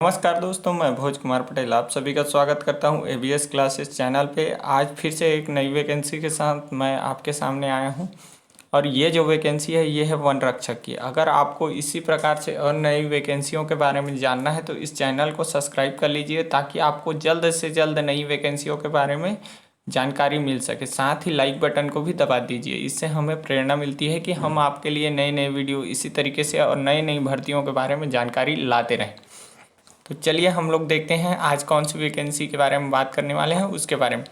नमस्कार दोस्तों, मैं भोज कुमार पटेल आप सभी का स्वागत करता हूं एबीएस क्लासेस चैनल पे। आज फिर से एक नई वैकेंसी के साथ मैं आपके सामने आया हूं और ये जो वैकेंसी है ये है वन रक्षक की। अगर आपको इसी प्रकार से और नई वैकेंसियों के बारे में जानना है तो इस चैनल को सब्सक्राइब कर लीजिए ताकि आपको जल्द से जल्द नई वैकेंसियों के बारे में जानकारी मिल सके। साथ ही लाइक बटन को भी दबा दीजिए, इससे हमें प्रेरणा मिलती है कि हम आपके लिए नए नए वीडियो इसी तरीके से और नई नई भर्तियों के बारे में जानकारी लाते रहें। तो चलिए हम लोग देखते हैं आज कौन सी वैकेंसी के बारे में बात करने वाले हैं, उसके बारे में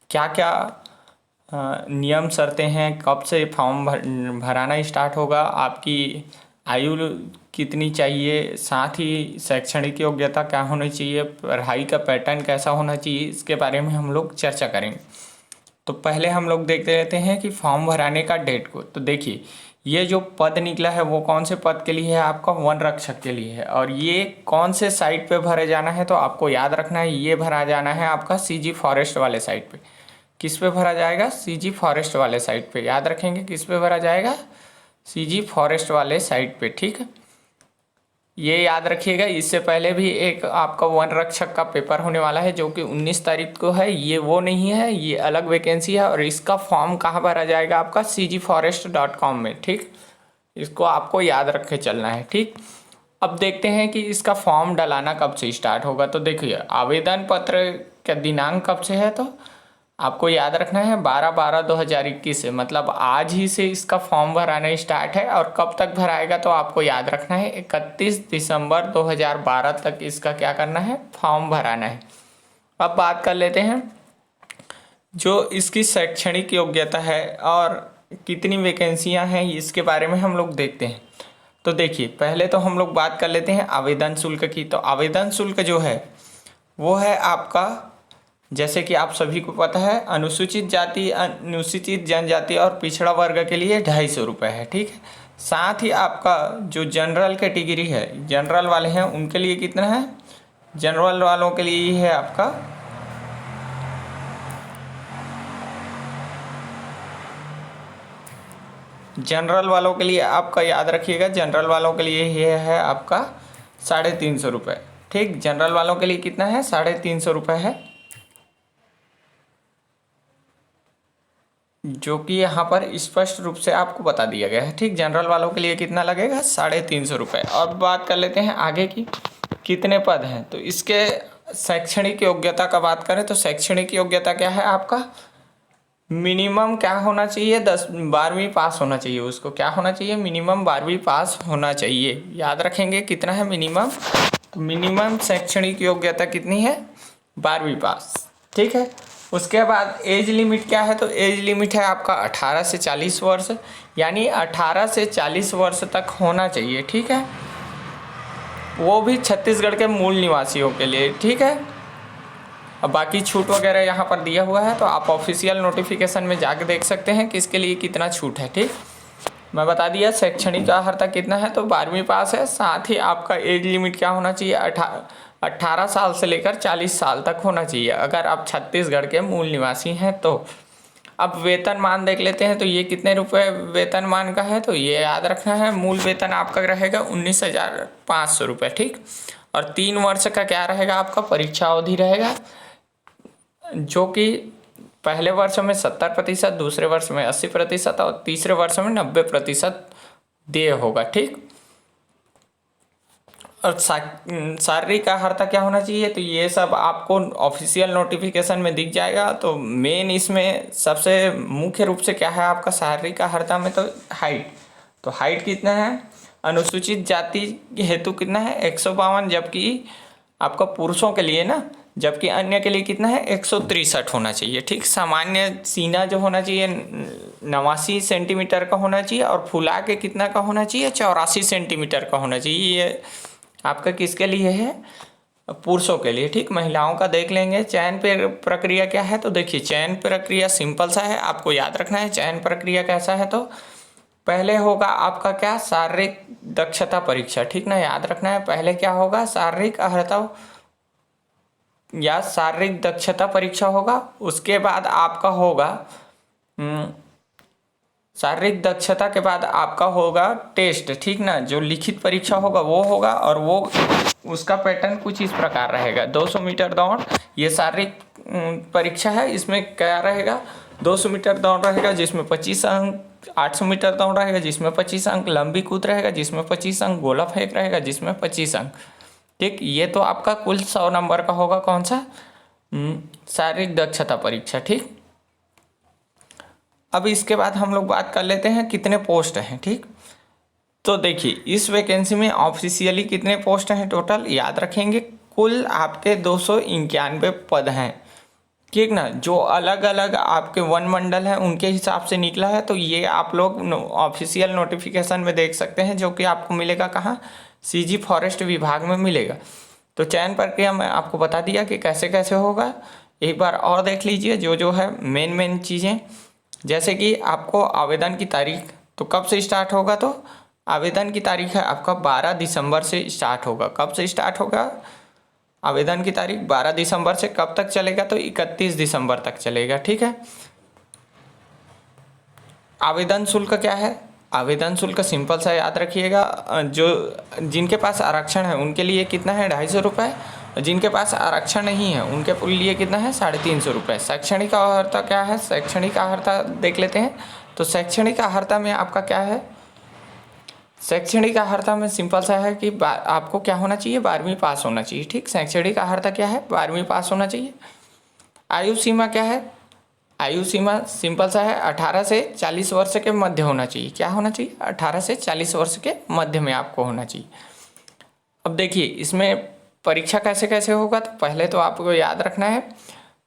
क्या क्या नियम शर्तें हैं, कब से फॉर्म भराना स्टार्ट होगा, आपकी आयु कितनी चाहिए, साथ ही शैक्षणिक योग्यता क्या होनी चाहिए, पढ़ाई का पैटर्न कैसा होना चाहिए, इसके बारे में हम लोग चर्चा करेंगे। तो पहले हम लोग देखते रहते हैं कि फॉर्म भराने का डेट को। तो देखिए ये जो पद निकला है वो कौन से पद के लिए है, आपका वन रक्षक के लिए है। और ये कौन से साइट पे भरे जाना है, तो आपको याद रखना है ये भरा जाना है आपका सीजी फॉरेस्ट वाले साइट पे। किस पे भरा जाएगा? सीजी फॉरेस्ट वाले साइट पे। याद रखेंगे किस पे भरा जाएगा? सीजी फॉरेस्ट वाले साइट पे, ठीक है। ये याद रखिएगा। इससे पहले भी एक आपका वन रक्षक का पेपर होने वाला है जो कि 19 तारीख को है। ये वो नहीं है, ये अलग वैकेंसी है। और इसका फॉर्म कहाँ भरा जाएगा? आपका cgforest.com में, ठीक। इसको आपको याद रख के चलना है, ठीक। अब देखते हैं कि इसका फॉर्म डलाना कब से स्टार्ट होगा। तो देखिए आवेदन पत्र का दिनांक कब से है, तो आपको याद रखना है 12/12/2021 से, मतलब आज ही से इसका फॉर्म भराना स्टार्ट है। और कब तक भराएगा तो आपको याद रखना है 31 दिसंबर 2012 तक इसका क्या करना है? फॉर्म भराना है। अब बात कर लेते हैं जो इसकी शैक्षणिक योग्यता है और कितनी वैकेंसियां हैं इसके बारे में हम लोग देखते हैं। तो देखिए पहले तो हम लोग बात कर लेते हैं आवेदन शुल्क की। तो आवेदन शुल्क जो है वो है आपका, जैसे कि आप सभी को पता है, अनुसूचित जाति, अनुसूचित जनजाति और पिछड़ा वर्ग के लिए 250 रुपये है, ठीक है। साथ ही आपका जो जनरल कैटेगरी है, जनरल वाले हैं उनके लिए कितना है? जनरल वालों के लिए ये है आपका जनरल वालों के लिए आपका याद रखिएगा, जनरल वालों के लिए ये है आपका 350 रुपये, ठीक। जनरल वालों के लिए कितना है? 350 रुपये है, जो कि यहाँ पर स्पष्ट रूप से आपको बता दिया गया है, ठीक। जनरल वालों के लिए कितना लगेगा? 350 रुपये। अब बात कर लेते हैं आगे की, कितने पद हैं। तो इसके शैक्षणिक योग्यता का बात करें तो शैक्षणिक योग्यता क्या है आपका? मिनिमम क्या होना चाहिए? 12वीं पास होना चाहिए। उसको क्या होना चाहिए? मिनिमम 12वीं पास होना चाहिए। याद रखेंगे कितना है मिनिमम? तो मिनिमम शैक्षणिक योग्यता कितनी है? 12वीं पास, ठीक है। उसके बाद एज लिमिट क्या है? तो एज लिमिट है आपका 18 से 40 वर्ष, यानी 18 से 40 वर्ष तक होना चाहिए, ठीक है। वो भी छत्तीसगढ़ के मूल निवासियों के लिए, ठीक है। अब बाकी छूट वगैरह यहाँ पर दिया हुआ है तो आप ऑफिशियल नोटिफिकेशन में जाके देख सकते हैं कि इसके लिए कितना छूट है, ठीक। मैं बता दिया शैक्षणिक अर्हता कितना है, तो 12वीं पास है। साथ ही आपका एज लिमिट क्या होना चाहिए? 18 साल से लेकर 40 साल तक होना चाहिए अगर आप छत्तीसगढ़ के मूल निवासी हैं तो। अब वेतनमान देख लेते हैं, तो ये कितने रुपए वेतनमान का है? तो ये याद रखना है, मूल वेतन आपका रहेगा 19,500 रुपये, ठीक। और 3 वर्ष का क्या रहेगा आपका? परीक्षा अवधि रहेगा, जो कि पहले वर्ष में 70%, दूसरे वर्ष में 80% और तीसरे वर्ष में 90% देय होगा, ठीक। और शारीरिक अर्हता क्या होना चाहिए? तो ये सब आपको ऑफिशियल नोटिफिकेशन में दिख जाएगा। तो मेन इसमें सबसे मुख्य रूप से क्या है आपका शारीरिक अर्हता में? तो हाइट। तो हाइट कितना है? अनुसूचित जाति हेतु कितना है? 152, जबकि आपका पुरुषों के लिए ना, जबकि अन्य के लिए कितना है? 163 होना चाहिए, ठीक। सामान्य सीना जो होना चाहिए 89 सेंटीमीटर का होना चाहिए और फुला के कितना का होना चाहिए? 84 सेंटीमीटर का होना चाहिए। ये आपका किसके लिए है? पुरुषों के लिए, ठीक। महिलाओं का देख लेंगे। चयन प्रक्रिया क्या है? तो देखिए चयन प्रक्रिया सिंपल सा है, आपको याद रखना है चयन प्रक्रिया कैसा है। तो पहले होगा आपका क्या? शारीरिक दक्षता परीक्षा, ठीक ना। याद रखना है पहले क्या होगा? शारीरिक अर्हता या शारीरिक दक्षता परीक्षा होगा। उसके बाद आपका होगा शारीरिक दक्षता के बाद आपका होगा टेस्ट, ठीक ना, जो लिखित परीक्षा होगा वो होगा, और वो उसका पैटर्न कुछ इस प्रकार रहेगा। 200 मीटर दौड़, ये शारीरिक परीक्षा है। इसमें क्या रहेगा, 200 मीटर दौड़ रहेगा जिसमें 25 अंक, 800 मीटर दौड़ रहेगा जिसमें 25 अंक, लंबी कूद रहेगा जिसमें 25 अंक, गोला फेंक रहेगा जिसमें 25 अंक। ठीक, ये तो आपका कुल 100 नंबर का होगा। कौन सा, शारीरिक दक्षता परीक्षा। ठीक, अब इसके बाद हम लोग बात कर लेते हैं कितने पोस्ट हैं। ठीक, तो देखिए इस वैकेंसी में ऑफिशियली कितने पोस्ट हैं टोटल, याद रखेंगे कुल आपके 291 पद हैं। ठीक ना, जो अलग अलग आपके वन मंडल हैं उनके हिसाब से निकला है। तो ये आप लोग ऑफिशियल नोटिफिकेशन में देख सकते हैं, जो कि आपको मिलेगा कहाँ, सीजी फॉरेस्ट विभाग में मिलेगा। तो चयन प्रक्रिया मैं आपको बता दिया कि कैसे कैसे होगा। एक बार और देख लीजिए जो जो है मेन चीज़ें, जैसे कि आपको आवेदन की तारीख तो कब से स्टार्ट होगा, तो आवेदन की तारीख है आपका 12 दिसंबर से स्टार्ट होगा। कब से स्टार्ट होगा, आवेदन की तारीख 12 दिसंबर से कब तक चलेगा, तो 31 दिसंबर तक चलेगा। ठीक है, आवेदन शुल्क क्या है, आवेदन शुल्क सिंपल सा याद रखिएगा, जो जिनके पास आरक्षण है उनके लिए कितना है, 250 रुपये। जिनके पास आरक्षण नहीं है उनके लिए कितना है, 350 रुपये। शैक्षणिक अर्हता क्या है, शैक्षणिक अर्हता देख लेते हैं। तो शैक्षणिक अर्हता में आपका क्या है, शैक्षणिक अर्हता में सिंपल सा है कि आपको क्या होना चाहिए, 12वीं पास होना चाहिए। ठीक, शैक्षणिक अर्हता क्या है, 12वीं पास होना चाहिए। आयु सीमा क्या है, आयु सीमा सिंपल सा है, 18 से 40 वर्ष के मध्य होना चाहिए। क्या होना चाहिए, 18 से 40 वर्ष के मध्य में आपको होना चाहिए। अब देखिए इसमें परीक्षा कैसे कैसे होगा, तो पहले तो आपको याद रखना है,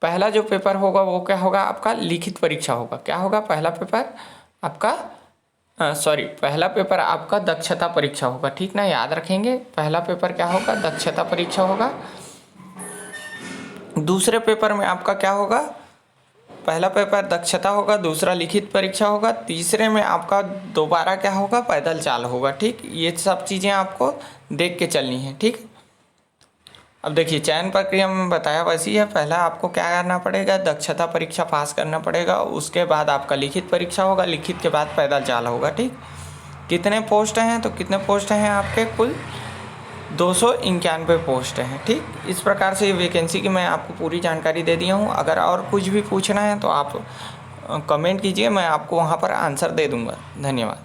पहला जो पेपर होगा वो क्या होगा, आपका लिखित परीक्षा होगा। क्या होगा, पहला पेपर आपका पहला पेपर आपका दक्षता परीक्षा होगा। ठीक ना, याद रखेंगे पहला पेपर क्या होगा, दक्षता परीक्षा होगा। दूसरे पेपर में आपका क्या होगा, पहला पेपर दक्षता होगा, दूसरा लिखित परीक्षा होगा, तीसरे में आपका दोबारा क्या होगा, पैदल चाल होगा। ठीक, ये सब चीज़ें आपको देख के चलनी है। ठीक, अब देखिए चयन प्रक्रिया में बताया वैसी है, पहला आपको क्या करना पड़ेगा, दक्षता परीक्षा पास करना पड़ेगा, उसके बाद आपका लिखित परीक्षा होगा, लिखित के बाद पैदल चाल होगा। ठीक, कितने पोस्ट हैं, तो कितने पोस्ट हैं आपके, कुल 291 पोस्ट हैं। ठीक, इस प्रकार से ये वैकेंसी की मैं आपको पूरी जानकारी दे दिया हूँ। अगर और कुछ भी पूछना है तो आप कमेंट कीजिए, मैं आपको वहाँ पर आंसर दे दूँगा। धन्यवाद।